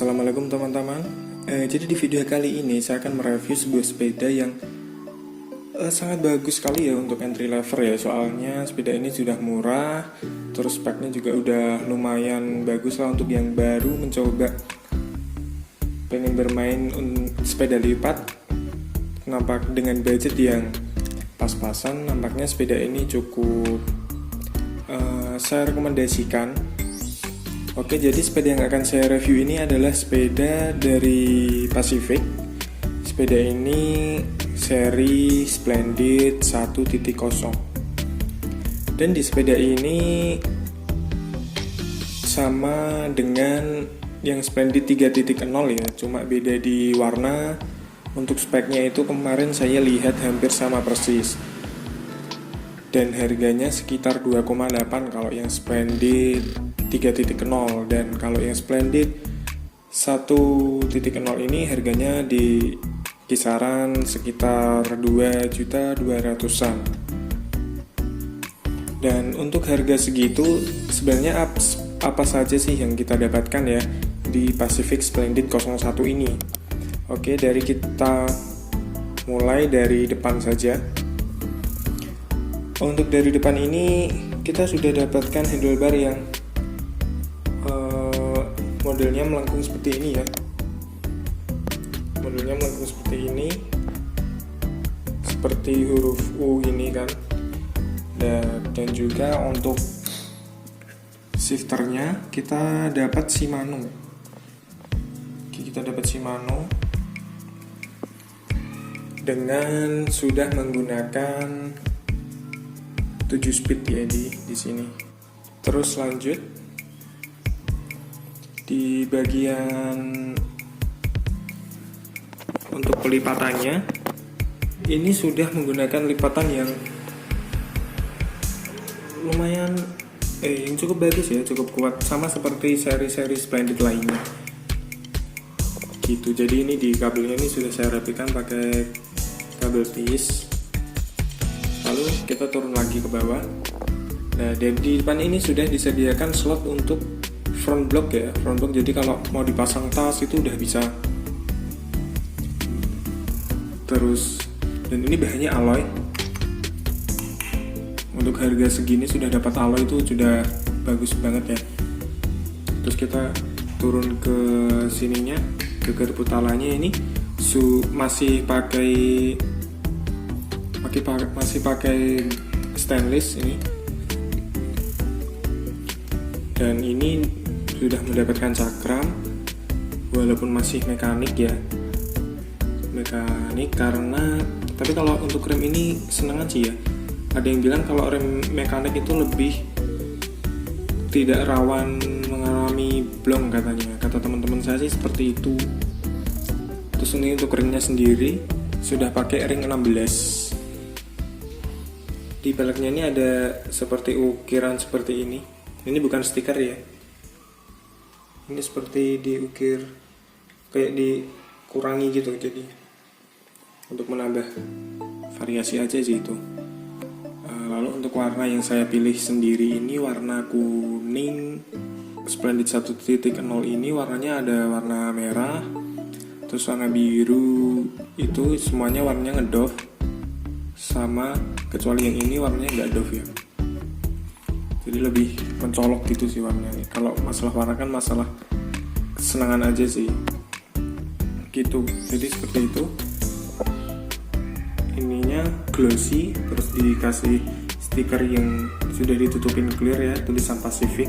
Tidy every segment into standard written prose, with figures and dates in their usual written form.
Assalamualaikum teman-teman. Jadi di video kali ini saya akan mereview sebuah sepeda yang sangat bagus sekali ya untuk entry level ya. Soalnya sepeda ini sudah murah, terus speknya juga udah lumayan bagus lah untuk yang baru mencoba pengen bermain sepeda lipat. Nampak dengan budget yang pas-pasan, nampaknya sepeda ini cukup saya rekomendasikan. Oke, jadi sepeda yang akan saya review ini adalah sepeda dari Pacific. Sepeda ini seri Splendid 1.0. Dan di sepeda ini sama dengan yang Splendid 3.0 ya, cuma beda di warna. Untuk speknya itu kemarin saya lihat hampir sama persis. Dan harganya sekitar 2,8 kalau yang Splendid 3.0, dan kalau yang Splendid 1.0 ini harganya di kisaran sekitar 2.200.000-an. Dan untuk harga segitu sebenarnya apa saja sih yang kita dapatkan ya di Pacific Splendid 01 ini? Oke, kita mulai dari depan saja. Untuk dari depan ini kita sudah dapatkan handlebar yang modelnya melengkung seperti ini ya. Modelnya melengkung seperti ini, seperti huruf U ini kan. Dan juga untuk shifternya kita dapat Shimano. Kita dapat Shimano dengan sudah menggunakan 7 speed ya di sini. Terus lanjut di bagian untuk pelipatannya, ini sudah menggunakan lipatan yang lumayan yang cukup bagus ya, cukup kuat, sama seperti seri-seri Splendid lainnya gitu. Jadi ini di kabelnya ini sudah saya rapikan pakai kabel tis. Lalu kita turun lagi ke bawah. Nah, dan di depan ini sudah disediakan slot untuk front block ya, front block. Jadi kalau mau dipasang tas itu udah bisa. Terus, dan ini bahannya alloy. Untuk harga segini sudah dapat alloy itu sudah bagus banget ya. Terus kita turun ke sininya, ke garpu talanya ini masih pakai stainless ini. Dan ini sudah mendapatkan cakram walaupun masih mekanik ya. Mekanik karena, tapi kalau untuk rem ini seneng aja ya. Ada yang bilang kalau rem mekanik itu lebih tidak rawan mengalami blong katanya. Kata teman-teman saya sih seperti itu. Terus ini untuk ringnya sendiri sudah pakai ring 16. Di peleknya ini ada seperti ukiran seperti ini. Ini bukan stiker ya. Ini seperti diukir, kayak dikurangi gitu, jadi untuk menambah variasi aja sih itu. Lalu untuk warna yang saya pilih sendiri ini warna kuning. Splendid 1.0 ini warnanya ada warna merah, terus warna biru, itu semuanya warnanya ngedoff, sama kecuali yang ini warnanya nggak doff ya. Jadi lebih mencolok gitu sih warnanya. Kalau masalah warna kan masalah kesenangan aja sih gitu. Jadi seperti itu. Ininya glossy, terus dikasih stiker yang sudah ditutupin clear ya, tulisan Pacific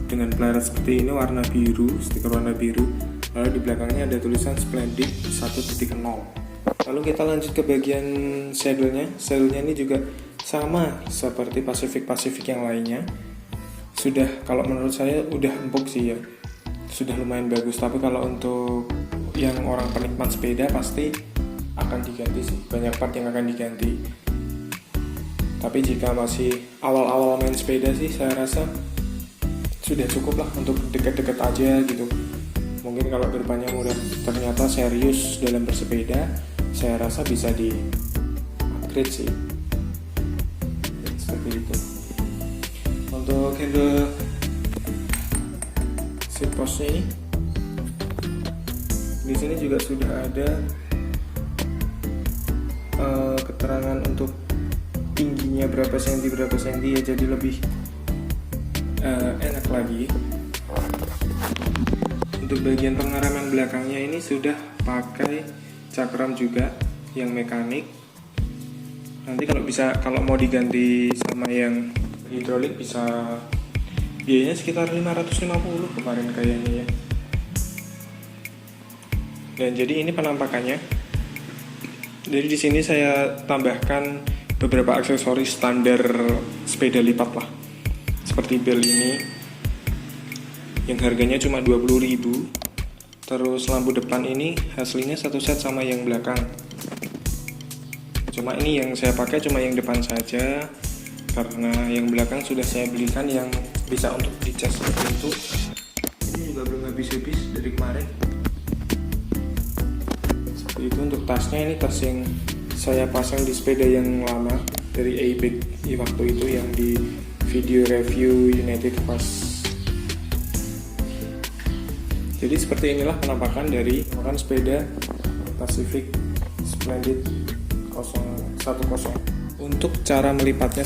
dengan pleret seperti ini, warna biru, stiker warna biru. Lalu di belakangnya ada tulisan Splendid 1.0. Lalu kita lanjut ke bagian saddle-nya. Saddle-nya ini juga sama seperti Pacific yang lainnya. Sudah, kalau menurut saya udah empuk sih ya, sudah lumayan bagus. Tapi kalau untuk yang orang penikmat sepeda pasti akan diganti sih, banyak part yang akan diganti. Tapi jika masih awal-awal main sepeda sih, saya rasa sudah cukup lah untuk dekat-dekat aja gitu. Mungkin kalau kedepannya udah ternyata serius dalam bersepeda, saya rasa bisa di upgrade sih. Seperti itu. Untuk handle seat postnya ini Di sini juga sudah ada keterangan untuk tingginya berapa senti ya, jadi lebih enak lagi. Untuk bagian pengereman belakangnya ini sudah pakai cakram juga yang mekanik. Nanti kalau mau diganti sama yang hidrolik bisa biayanya sekitar 550 kemarin kayaknya ya. Dan jadi ini penampakannya. Jadi di sini saya tambahkan beberapa aksesoris standar sepeda lipat lah. Seperti bel ini yang harganya cuma 20.000. Terus lampu depan ini hasilnya satu set sama yang belakang. Cuma ini yang saya pakai cuma yang depan saja, karena yang belakang sudah saya belikan yang bisa untuk dicas seperti itu. Ini juga belum habis-habis dari kemarin. Seperti itu untuk tasnya. Ini tas yang saya pasang di sepeda yang lama dari A-Bike waktu itu yang di video review United Fast. Jadi seperti inilah penampakan dari sepeda Pacific Splendid 010. Untuk cara melipatnya,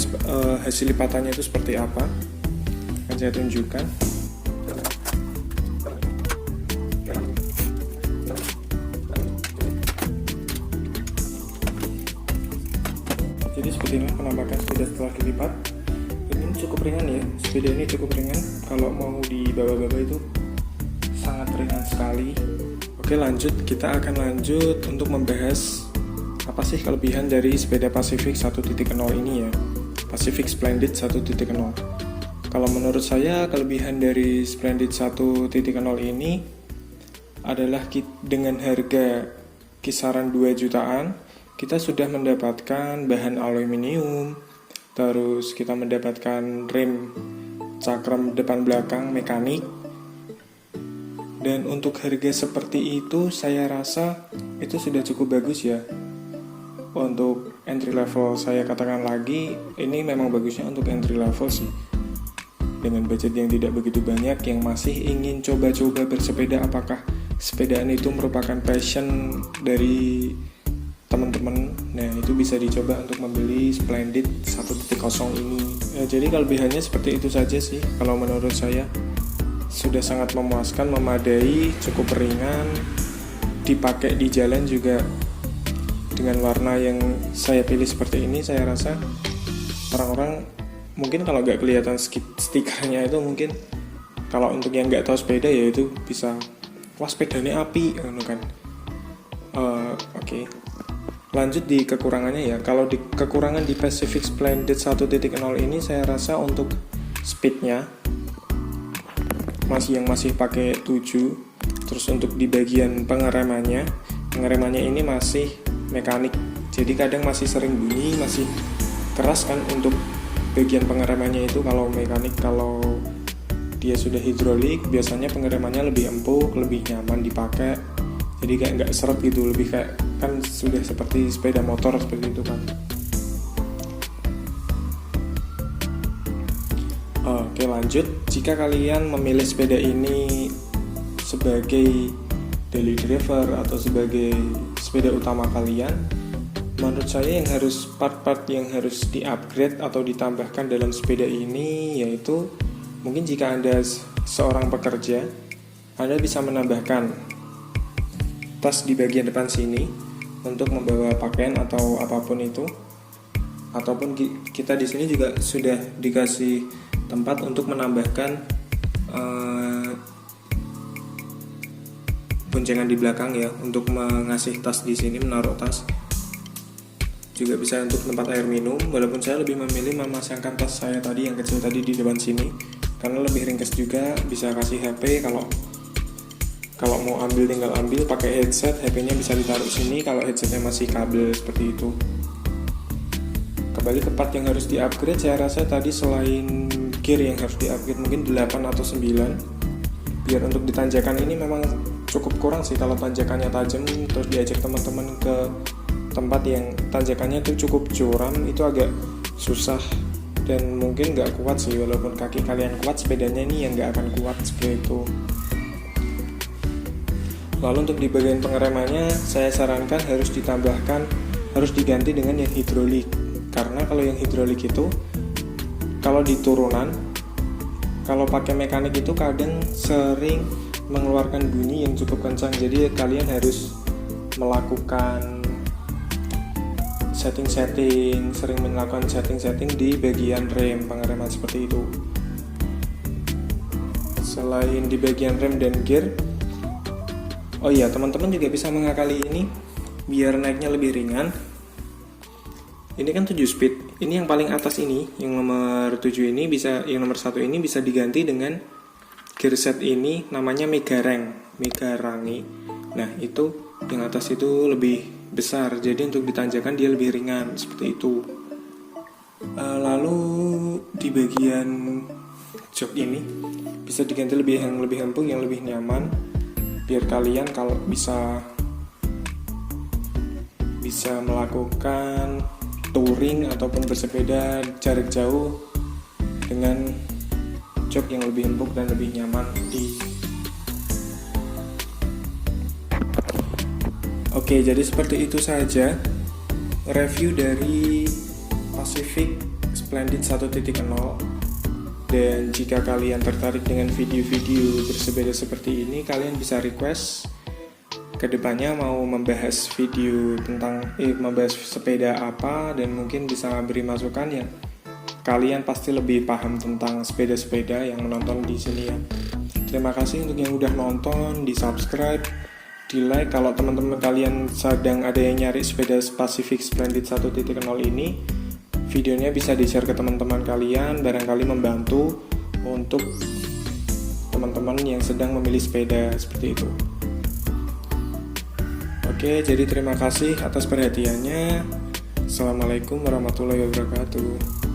hasil lipatannya itu seperti apa akan saya tunjukkan. Jadi seperti ini penampakan sepeda setelah dilipat. Ini cukup ringan ya, sepeda ini cukup ringan. Kalau mau dibawa-bawa itu sangat ringan sekali. Oke, lanjut, kita akan lanjut untuk membahas apa sih kelebihan dari sepeda Pacific 1.0 ini ya, Pacific Splendid 1.0. Kalau menurut saya kelebihan dari Splendid 1.0 ini adalah dengan harga kisaran 2 jutaan kita sudah mendapatkan bahan aluminium, terus kita mendapatkan rem cakram depan belakang mekanik. Dan untuk harga seperti itu saya rasa itu sudah cukup bagus ya. Untuk entry level, saya katakan lagi, ini memang bagusnya untuk entry level sih. Dengan budget yang tidak begitu banyak, yang masih ingin coba-coba bersepeda, apakah sepedaan itu merupakan passion dari teman-teman. Nah, itu bisa dicoba untuk membeli Splendid 1.0 ini. Jadi kelebihannya seperti itu saja sih. Kalau menurut saya sudah sangat memuaskan, memadai, cukup ringan, dipakai di jalan juga dengan warna yang saya pilih seperti ini. Saya rasa orang-orang mungkin kalau nggak kelihatan stikernya itu, mungkin kalau untuk yang nggak tahu sepeda ya itu bisa, wah sepedanya api kan. Oke. Lanjut di kekurangannya ya. Kalau di kekurangan di Pacific Splendid 1.0 ini saya rasa untuk speednya masih pakai 7. Terus untuk di bagian pengeremannya ini masih mekanik, jadi kadang masih sering bunyi, masih keras kan untuk bagian pengeremannya itu. Kalau mekanik, kalau dia sudah hidrolik biasanya pengeremannya lebih empuk, lebih nyaman dipakai, jadi kayak nggak seret gitu, lebih kayak kan sudah seperti sepeda motor seperti itu kan. Oke, lanjut. Jika kalian memilih sepeda ini sebagai daily driver atau sebagai sepeda utama kalian, menurut saya yang harus part-part yang harus di-upgrade atau ditambahkan dalam sepeda ini yaitu, mungkin jika Anda seorang pekerja, Anda bisa menambahkan tas di bagian depan sini untuk membawa pakaian atau apapun itu. Ataupun kita di sini juga sudah dikasih tempat untuk menambahkan boncengan di belakang ya, untuk mengasih tas di sini, menaruh tas. Juga bisa untuk tempat air minum, walaupun saya lebih memilih memasangkan tas saya tadi yang kecil tadi di depan sini karena lebih ringkas juga, bisa kasih HP, kalau mau ambil tinggal ambil, pakai headset, HP-nya bisa ditaruh sini kalau headsetnya masih kabel seperti itu. Kembali ke part yang harus di-upgrade, saya rasa tadi selain gear yang harus di-upgrade mungkin 8 atau 9. Biar untuk di tanjakan ini memang cukup kurang sih, kalau tanjakannya tajam terus diajak teman-teman ke tempat yang tanjakannya itu cukup curam, itu agak susah dan mungkin nggak kuat sih. Walaupun kaki kalian kuat, sepedanya ini yang nggak akan kuat seperti itu. Lalu untuk di bagian pengeremannya saya sarankan harus diganti dengan yang hidrolik. Karena kalau yang hidrolik itu kalau di turunan, kalau pakai mekanik itu kadang sering mengeluarkan bunyi yang cukup kencang. Jadi kalian harus melakukan sering melakukan setting di bagian rem pengereman seperti itu. Selain di bagian rem dan gear, oh iya, teman-teman juga bisa mengakali ini biar naiknya lebih ringan. Ini kan 7 speed. Ini yang paling atas ini, yang nomor 7 ini yang nomor 1 ini bisa diganti dengan gear set ini namanya Mega Rangi. Nah, itu yang atas itu lebih besar, jadi untuk ditanjakan dia lebih ringan seperti itu. Lalu di bagian jok ini bisa diganti yang lebih empuk, yang lebih nyaman, biar kalian kalau bisa melakukan touring ataupun bersepeda jarak jauh dengan jok yang lebih empuk dan lebih nyaman Oke, jadi seperti itu saja review dari Pacific Splendid 1.0. Dan jika kalian tertarik dengan video-video bersepeda seperti ini, kalian bisa request kedepannya mau membahas video tentang membahas sepeda apa, dan mungkin bisa beri masukan ya. Kalian pasti lebih paham tentang sepeda-sepeda yang menonton di sini ya. Terima kasih untuk yang udah nonton, di subscribe, di like. Kalau teman-teman kalian sedang ada yang nyari sepeda Pacific Splendid 1.0 ini, videonya bisa di-share ke teman-teman kalian, barangkali membantu untuk teman-teman yang sedang memilih sepeda seperti itu. Oke, jadi terima kasih atas perhatiannya. Assalamualaikum warahmatullahi wabarakatuh.